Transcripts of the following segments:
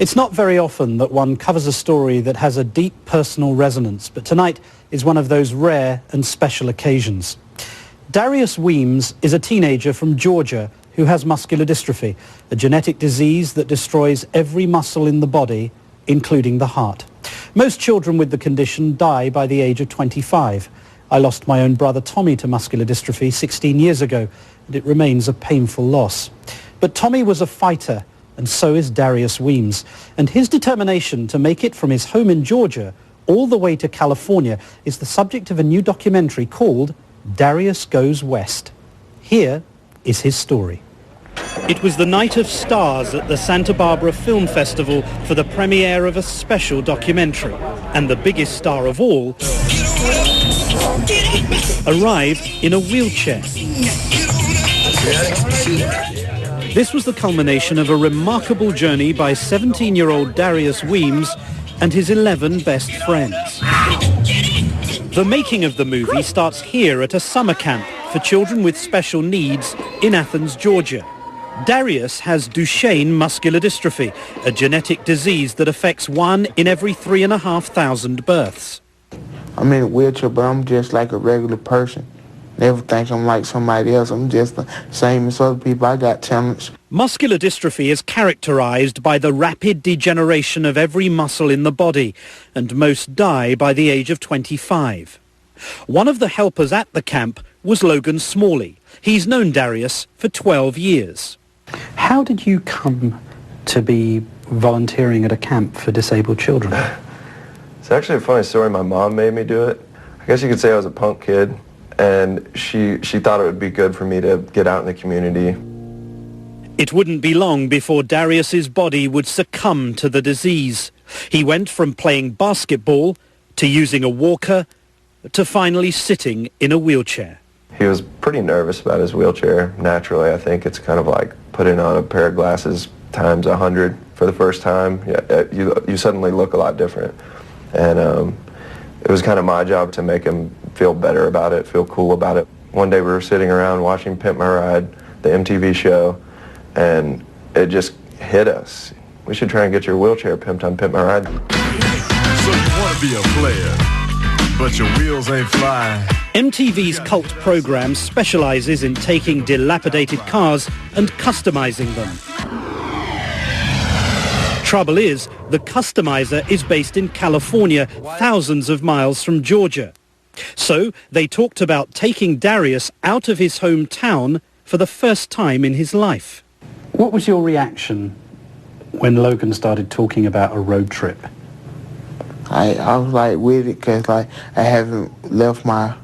It's not very often that one covers a story that has a deep personal resonance, but tonight is one of those rare and special occasions. Darius Weems is a teenager from Georgia who has muscular dystrophy, a genetic disease that destroys every muscle in the body, including the heart. Most children with the condition die by the age of 25. I lost my own brother Tommy to muscular dystrophy 16 years ago, and it remains a painful loss. But Tommy was a fighter, and so is Darius Weems. And his determination to make it from his home in Georgia all the way to California is the subject of a new documentary called Darius Goes West. Here is his story. It was the night of stars at the Santa Barbara Film Festival for the premiere of a special documentary. And the biggest star of all arrived in a wheelchair. This was the culmination of a remarkable journey by 17-year-old Darius Weems and his 11 best friends. The making of the movie starts here at a summer camp for children with special needs in Athens, Georgia. Darius has Duchenne Muscular Dystrophy, a genetic disease that affects 1 in every 3,500 births. I'm in a wheelchair, but I'm just like a regular person. Never think I'm like somebody else. I'm just the same as other people. I got talents. Muscular dystrophy is characterized by the rapid degeneration of every muscle in the body, and most die by the age of 25. One of the helpers at the camp was Logan Smalley. He's known Darius for 12 years. How did you come to be volunteering at a camp for disabled children? It's actually a funny story. My mom made me do it. I guess you could say I was a punk kid, and she thought it would be good for me to get out in the community. It wouldn't be long before Darius's body would succumb to the disease. He went from playing basketball to using a walker to finally sitting in a wheelchair. He was pretty nervous about his wheelchair. Naturally, I think it's kind of like putting on a pair of glasses times 100 for the first time. Yeah, you suddenly look a lot different. And it was kind of my job to make him feel better about it, feel cool about it. One day we were sitting around watching Pimp My Ride, the MTV show, and it just hit us. We should try and get your wheelchair pimped on Pimp My Ride. So you want to be a player, but your wheels ain't flying. MTV's cult program specializes in taking dilapidated cars and customizing them. Trouble is, the customizer is based in California, thousands of miles from Georgia. So they talked about taking Darius out of his hometown for the first time in his life. What was your reaction when Logan started talking about a road trip? I was like with it because like I haven't left my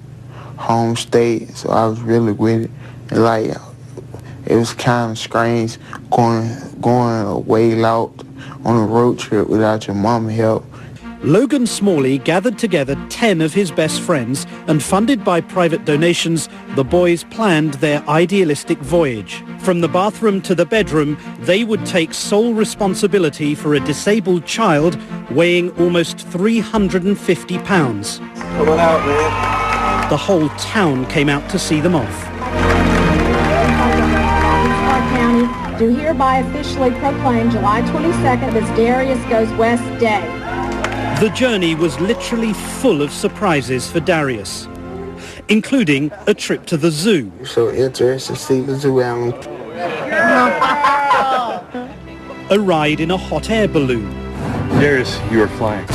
home state, so I was really with it. And like it was kind of strange going away out on a road trip without your mama help. Logan Smalley gathered together 10 of his best friends, and funded by private donations, the boys planned their idealistic voyage. From the bathroom to the bedroom, they would take sole responsibility for a disabled child weighing almost 350 pounds. Come on out, man. The whole town came out to see them off. County do hereby officially proclaim July 22nd as Darius Goes West Day. The journey was literally full of surprises for Darius, including a trip to the zoo. So interested to see the zoo animal. A ride in a hot air balloon. Darius, you are flying.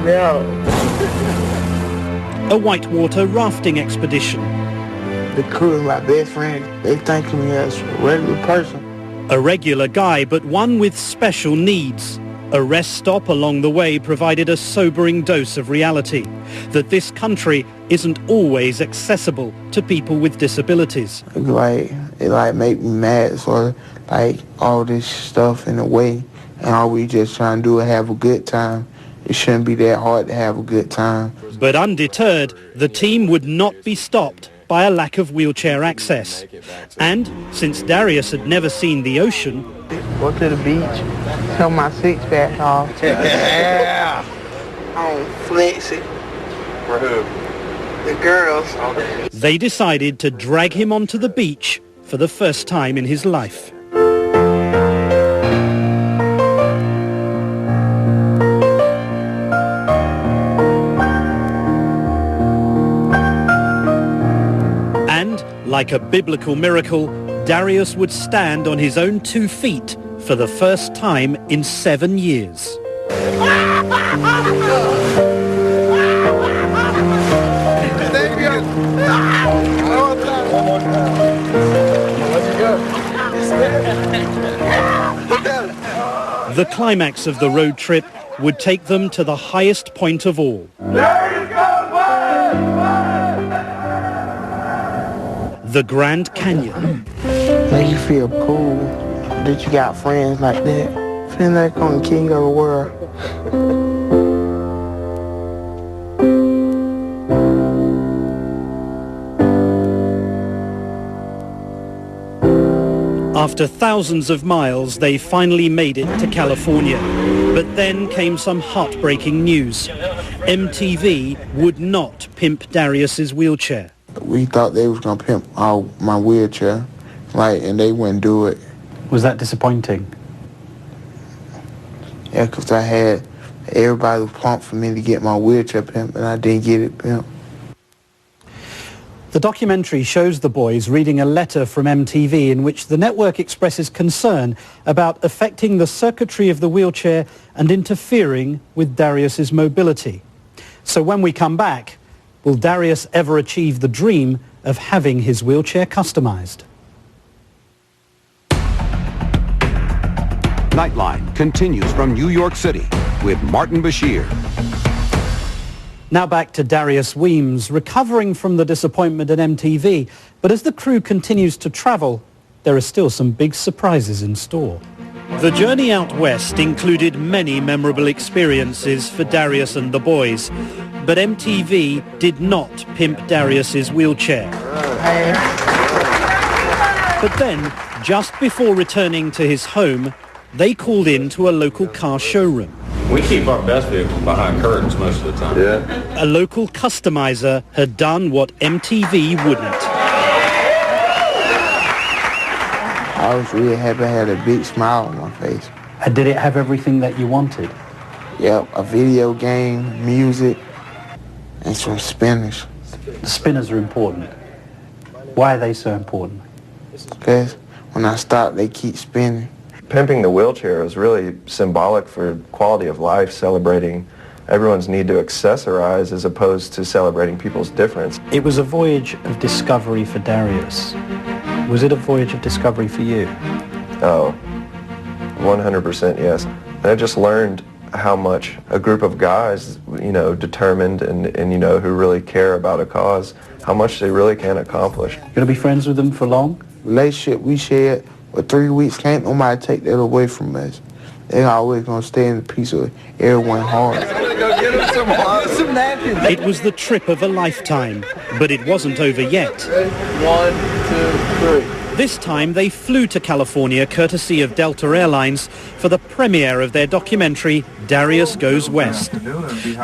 No. A whitewater rafting expedition. The crew and my best friend, they think of me as a regular person. A regular guy, but one with special needs. A rest stop along the way provided a sobering dose of reality, that this country isn't always accessible to people with disabilities. It make me mad for like all this stuff in a way, and all we just trying to do is have a good time. It shouldn't be that hard to have a good time. But undeterred, the team would not be stopped by a lack of wheelchair access. And since Darius had never seen the ocean, go to the beach, show my six-pack off. Yeah. I'm flexing. For who? The girls. They decided to drag him onto the beach for the first time in his life. Like a biblical miracle, Darius would stand on his own 2 feet for the first time in 7 years. The climax of the road trip would take them to the highest point of all. The Grand Canyon. Make you feel cool that you got friends like that. Feel like I'm the king of the world. After thousands of miles, they finally made it to California. But then came some heartbreaking news. MTV would not pimp Darius's wheelchair. We thought they was gonna pimp my wheelchair, and they wouldn't do it. Was that disappointing? Yeah, 'cause everybody was pumped for me to get my wheelchair pimped, and I didn't get it pimped. The documentary shows the boys reading a letter from MTV in which the network expresses concern about affecting the circuitry of the wheelchair and interfering with Darius's mobility. So when we come back, will Darius ever achieve the dream of having his wheelchair customized? Nightline continues from New York City with Martin Bashir. Now back to Darius Weems, recovering from the disappointment at MTV. But as the crew continues to travel, there are still some big surprises in store. The journey out west included many memorable experiences for Darius and the boys. But MTV did not pimp Darius's wheelchair. But then, just before returning to his home, they called in to a local car showroom. We keep our best vehicles behind curtains most of the time. Yeah. A local customizer had done what MTV wouldn't. I was really happy. I had a big smile on my face. And did it have everything that you wanted? Yep, a video game, music, and some spinners. The spinners are important. Why are they so important? Because when I stop, they keep spinning. Pimping the wheelchair is really symbolic for quality of life, celebrating everyone's need to accessorize as opposed to celebrating people's difference. It was a voyage of discovery for Darius. Was it a voyage of discovery for you? Oh, 100% yes. And I just learned how much a group of guys, determined and who really care about a cause, how much they really can accomplish. You're going to be friends with them for long? Relationship we shared for 3 weeks, can't nobody take that away from us. They're always going to stay in the peace of everyone's heart. It was the trip of a lifetime, but it wasn't over yet. 1, 2, 3. This time they flew to California courtesy of Delta Airlines for the premiere of their documentary, Darius Goes West.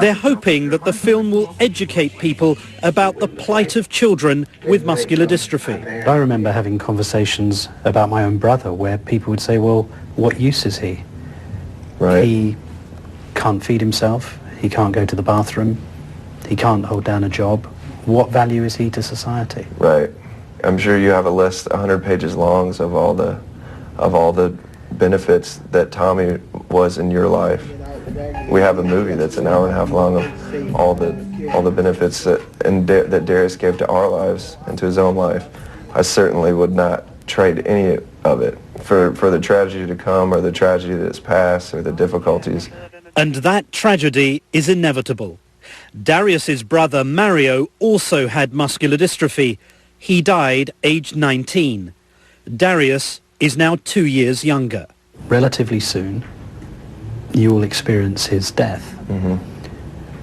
They're hoping that the film will educate people about the plight of children with muscular dystrophy. I remember having conversations about my own brother where people would say, well, what use is he? Right. He can't feed himself, he can't go to the bathroom, he can't hold down a job. What value is he to society? Right. I'm sure you have a list 100 pages long of all the benefits that Tommy was in your life. We have a movie that's an hour and a half long of all the benefits that Darius gave to our lives and to his own life. I certainly would not trade any of it for the tragedy to come or the tragedy that's past or the difficulties. And that tragedy is inevitable. Darius's brother Mario also had muscular dystrophy. He died aged 19. Darius is now 2 years younger. Relatively soon, you will experience his death. Mm-hmm.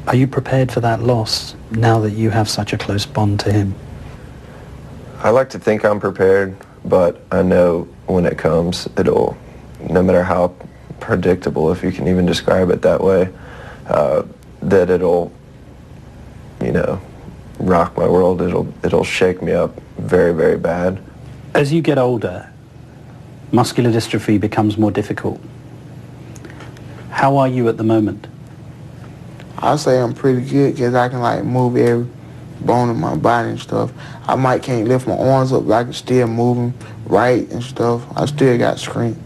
Are you prepared for that loss now that you have such a close bond to him? I like to think I'm prepared, but I know when it comes, no matter how predictable, if you can even describe it that way, that it'll, rock my world. It'll shake me up very, very bad. As you get older, muscular dystrophy becomes more difficult. How are you at the moment? I'll say I'm pretty good because I can move bone in my body and stuff. I might can't lift my arms up, but I can still move them right and stuff. I still got strength.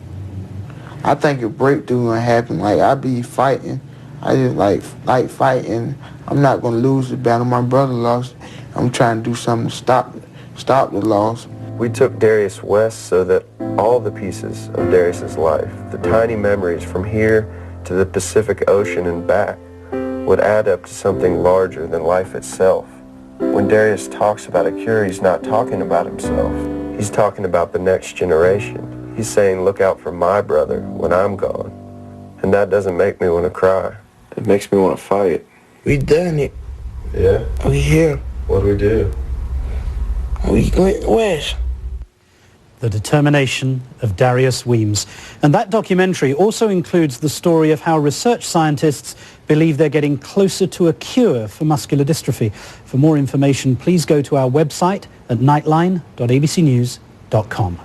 I think a breakthrough gonna happen. Like, I be fighting. I just like fighting. I'm not gonna lose the battle. My brother lost. I'm trying to do something to stop the loss. We took Darius west so that all the pieces of Darius's life, the tiny memories from here to the Pacific Ocean and back, would add up to something larger than life itself. When Darius talks about a cure, he's not talking about himself. He's talking about the next generation. He's saying, look out for my brother when I'm gone. And that doesn't make me want to cry. It makes me want to fight. We done it. Yeah? We here. What'd we do? We went west. The determination of Darius Weems. And that documentary also includes the story of how research scientists believe they're getting closer to a cure for muscular dystrophy. For more information, please go to our website at nightline.abcnews.com.